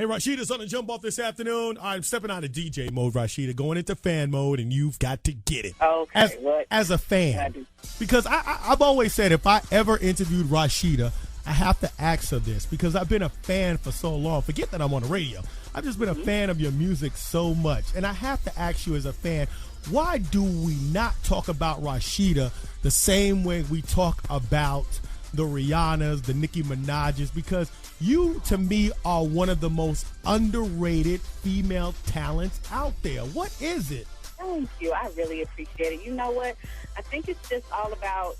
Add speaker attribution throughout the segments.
Speaker 1: Hey, Rasheeda's on the jump off this afternoon. I'm stepping out of DJ mode, Rasheeda, going into fan mode, and you've got to get it.
Speaker 2: Okay.
Speaker 1: As a fan. Because I've always said if I ever interviewed Rasheeda, I have to ask her this because I've been a fan for so long. Forget that I'm on the radio. I've just been a fan of your music so much. And I have to ask you as a fan, why do we not talk about Rasheeda the same way we talk about the Rihannas, the Nicki Minaj's? Because you, to me, are one of the most underrated female talents out there. What is it?
Speaker 2: Thank you. I really appreciate it. You know what? I think it's just all about,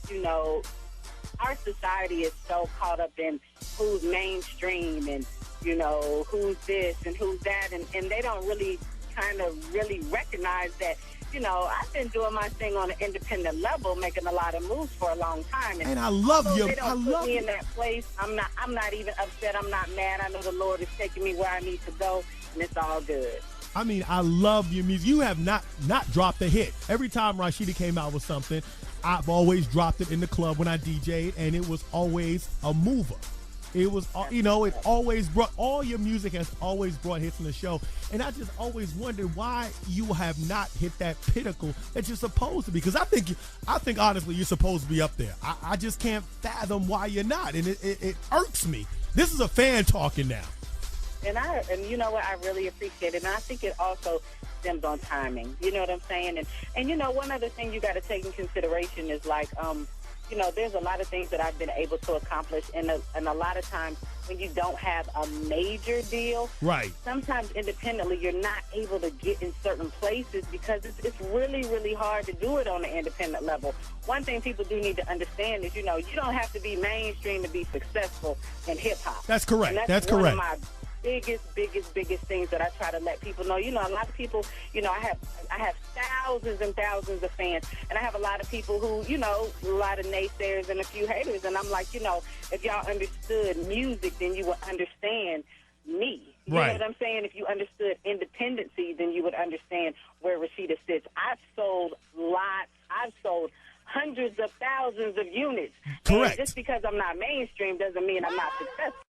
Speaker 2: our society is so caught up in who's mainstream and, who's this and who's that. And they don't really really recognize that, I've been doing my thing on an independent level, making a lot of moves for a long time.
Speaker 1: And I love you.
Speaker 2: They don't put me in that place. I'm not even upset. I'm not mad. I know the Lord is taking me where I need to go, and it's all good.
Speaker 1: I mean, I love your music. You have not dropped a hit. Every time Rasheeda came out with something, I've always dropped it in the club when I DJ'd, and it was always a mover. It was, it always brought, all your music has always brought hits in the show. And I just always wondered why you have not hit that pinnacle that you're supposed to be. Because I think honestly, you're supposed to be up there. I just can't fathom why you're not. And it irks me. This is a fan talking now.
Speaker 2: And you know what? I really appreciate it. And I think it also stems on timing. You know what I'm saying? And one other thing you got to take in consideration is there's a lot of things that I've been able to accomplish, and a lot of times when you don't have a major deal,
Speaker 1: right?
Speaker 2: Sometimes independently you're not able to get in certain places because it's really, really hard to do it on the independent level. One thing people do need to understand is, you don't have to be mainstream to be successful in hip-hop.
Speaker 1: That's correct.
Speaker 2: And
Speaker 1: that's correct.
Speaker 2: One of my biggest things that I try to let people know. A lot of people, I have thousands and thousands of fans, and I have a lot of people who, a lot of naysayers and a few haters, and I'm like, if y'all understood music, then you would understand me. You know what I'm saying? If you understood independency, then you would understand where Rasheeda sits. I've sold lots. I've sold hundreds of thousands of units.
Speaker 1: Correct.
Speaker 2: And just because I'm not mainstream doesn't mean I'm not successful.